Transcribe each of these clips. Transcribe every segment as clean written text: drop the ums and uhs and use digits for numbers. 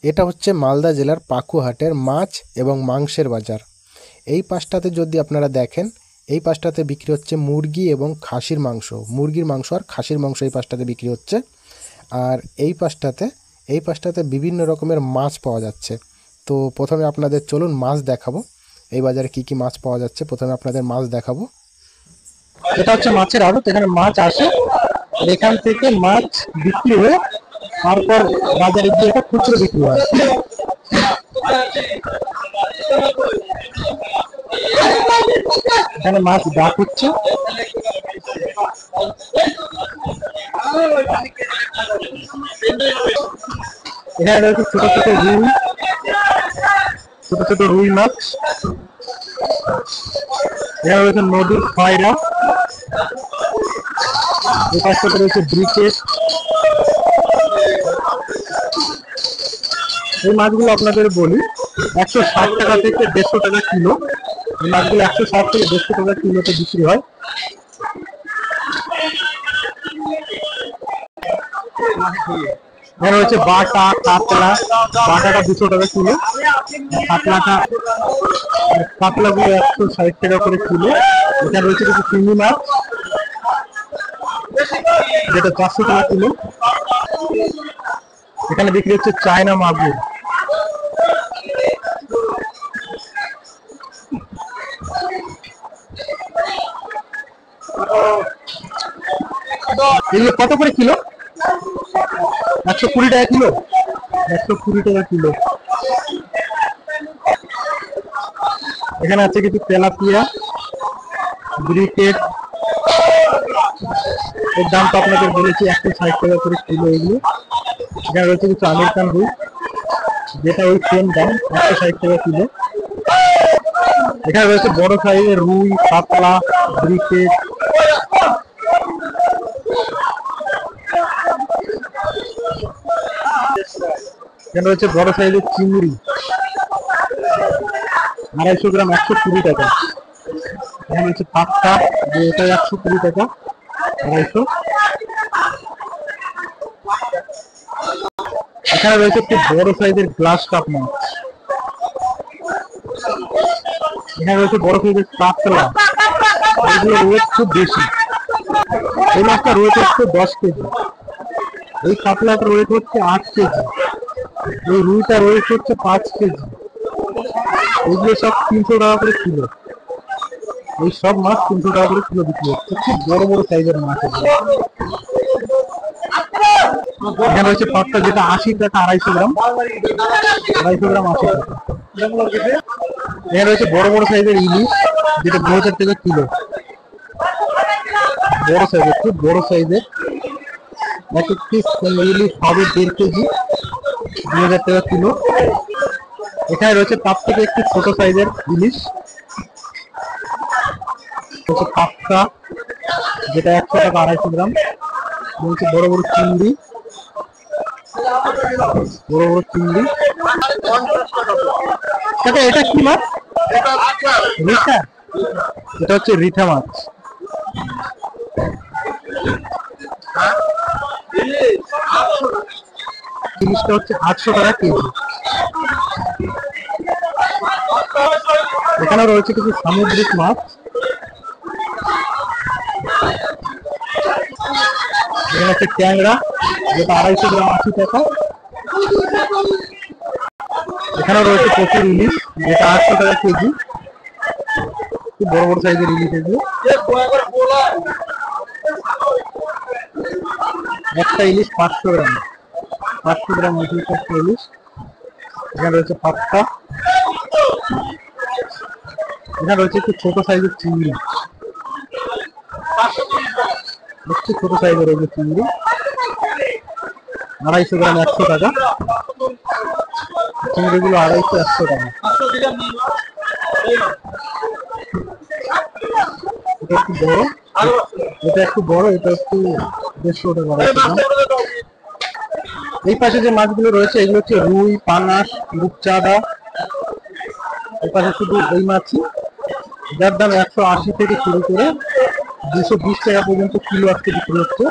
এটা হচ্ছে মালদা জেলার পাকুহাটের মাছ এবং মাংসের বাজার। এই পাশটাতে যদি আপনারা দেখেন, এই পাশটাতে বিক্রি হচ্ছে মুরগি এবং খাসির মাংস, মুরগির মাংস আর খাসির মাংস এই পাশটাতে বিক্রি হচ্ছে। আর এই পাশটাতে বিভিন্ন রকমের মাছ পাওয়া যাচ্ছে। তো প্রথমে আপনাদের চলুন মাছ দেখাবো, এই বাজারে কি কি মাছ পাওয়া যাচ্ছে। প্রথমে আপনাদের মাছ দেখাবো। এটা হচ্ছে মাছের আড়ত, এখানে মাছ আসে, এখান থেকে মাছ বিক্রি হয়ে তারপর বাজারে গিয়ে এটা খুচরো বিক্রি হয়। এখানে মাছ ডাক হচ্ছে, এখানে রয়েছে ছোট ছোট রুই মাছ, এখানে রয়েছে নদীর খয়রা, এই পাশটাতে রয়েছে ব্রিকেট। এই মাছগুলো আপনাদের বলি 160 টাকা থেকে 150 টাকা কিলো। এই মাছগুলো 160 থেকে 150 টাকা কিলোতে বিক্রি হয়। এখানে রয়েছে বাটা, কাতলা। বাটাটা 200 টাকা কিলো, কাতলাগুলো 160 টাকা করে কিলো। এখানে রয়েছে কিছু চিংড়ি মাছ, যেটা 400 টাকা কিলো। এখানে বিক্রি হচ্ছে চায়না মাগুর। এগুলো কত করে কিলো? 120 টাকা কিলো। 120 টাকা কিলো। এখানে আছে কিছু তেলাপিয়া, ব্রিকেট, এর দাম তো আপনাদের বলেছি 160 টাকা করে কিলো এগুলো। এখানে রয়েছে কিছু আমেরিকান রুই, যেটা ওই সেম দাম 160 টাকা কিলো। এখানে রয়েছে বড় সাইজের রুই, কাতলা, ব্রিকেট। এখানে রয়েছে বড় সাইজের চিংড়ি, 250 গ্রাম 120 টাকা। এখানে রয়েছে পাক্কা, এটা 120 টাকা 250। এখানে রয়েছে একটু বড় সাইজের গ্লাস কাপ মাছ। এখানে রয়েছে বড় সাইজের কাতলা, এগুলো ওয়েট খুব বেশি। এই মাছটা ওয়েট হচ্ছে 10 কেজি, এই কাতলাটার ওয়েট হচ্ছে 8 কেজি, এই রুইটার ওয়েট হচ্ছে 5 কেজি। এগুলো সব 300 টাকা করে কিলো। এই সব মাছ 300 টাকা করে কিলো বিক্রি হচ্ছে, খুব বড় বড় সাইজের মাছ। এখানে রয়েছে পাটটা, যেটা 80 টাকা 250 গ্রাম, 250 গ্রাম 80 টাকা। এখানে রয়েছে বড় বড় সাইজের ইলিশ, যেটা 2000 টাকা কিলো। বড় সাইজের, খুব বড় সাইজের এক একটি ইলিশ হবে 1.5 কেজি, 2000 টাকা কিলো। এখানে রয়েছে তার থেকে একটু ছোট সাইজের ইলিশ, পাক্কা, যেটা 100 টাকা 250 গ্রাম। রয়েছে বড় বড় চিংড়ি, এটা কি মাছ? রিঠা। এটা হচ্ছে রিঠা মাছ। ইলিশটা হচ্ছে 800 টাকা কেজি। এখানে রয়েছে কিছু সামুদ্রিক মাছ, এখানে হচ্ছে ট্যাংরা, যেটা 250 গ্রাম 80 টাকা। এখানে রয়েছে প্রচুর ইলিশ, যেটা 800 টাকা কেজি, খুব বড় বড় সাইজের ইলিশ এগুলো। একটা ইলিশ 500 গ্রাম, 500 গ্রাম একটা ইলিশ। এখানে রয়েছে পাট্টা, এখানে রয়েছে একটু ছোট সাইজের চিংড়ি, একটু ছোট সাইজের রয়েছে চিংড়ি, 250 গ্রাম 100 টাকা। চিংড়িগুলো 250, 100 টাকা। এটা একটু বড়, এটা একটু 150 টাকা। এই পাশে যে মাছগুলো রয়েছে এগুলো হচ্ছে রুই, পাঙাশ, রূপচাঁদা। এই পাশে শুধু এই মাছই, যার দাম 180 থেকে শুরু করে 220 টাকা পর্যন্ত কিলো আজকে বিক্রি হচ্ছে।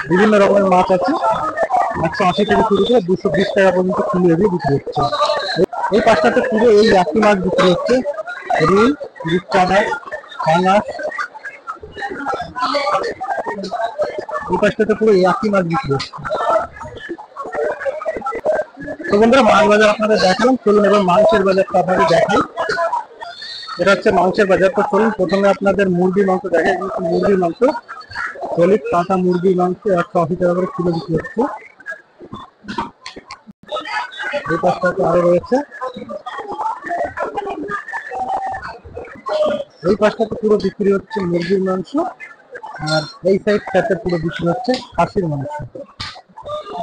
বিভিন্ন রকমের মাছ আছে, 180 থেকে শুরু করে 220 টাকা পর্যন্ত কিলো এগুলো বিক্রি হচ্ছে। এই পাঁচটাতে পুরো এই একই মাছ বিক্রি হচ্ছে, রুই, রূপচাঁদা, পাঙাশ। এই পাঁচটাতে পুরো এই একই মাছ বিক্রি হচ্ছে। তো বন্ধুরা, মাছ বাজার আপনাদের দেখালাম, চলুন এবার মাংসের বাজারটা আপনাদের দেখাই। এটা হচ্ছে মাংসের বাজার। তো চলুন প্রথমে আপনাদের মুরগির মাংস দেখাই। মুরগির মাংস, সলিড কাঁচা মুরগির মাংস 180 টাকা করে কিলো বিক্রি হচ্ছে। এই পাঁচটাতে আরো রয়েছে, এই পাঁচটাতে পুরো বিক্রি হচ্ছে মুরগির মাংস, আর এই সাইডটাতে পুরো বিক্রি হচ্ছে খাসির মাংস।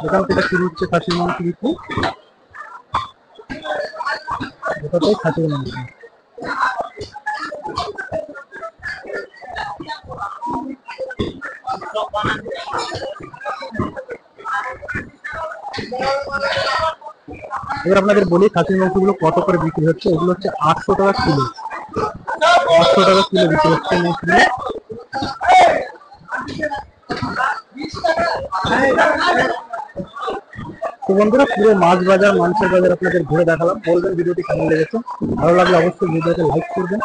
এখান থেকে শুরু হচ্ছে খাসির মাংস বিক্রি, এটাতেই খাসির মাংস। এবার আপনাদের বলি খাসির মাংসগুলো কত করে বিক্রি হচ্ছে। এগুলো হচ্ছে 800 টাকা কিলো, 800 টাকা কিলো বিক্রি হচ্ছে মাংসগুলো। তো বন্ধুরা, পুরো মাছ বাজার মাংসের বাজার আপনাদের ঘুরে দেখালাম। বলবেন ভিডিওটি কেমন লেগেছে, ভালো লাগলে অবশ্যই ভিডিওতে লাইক করবেন।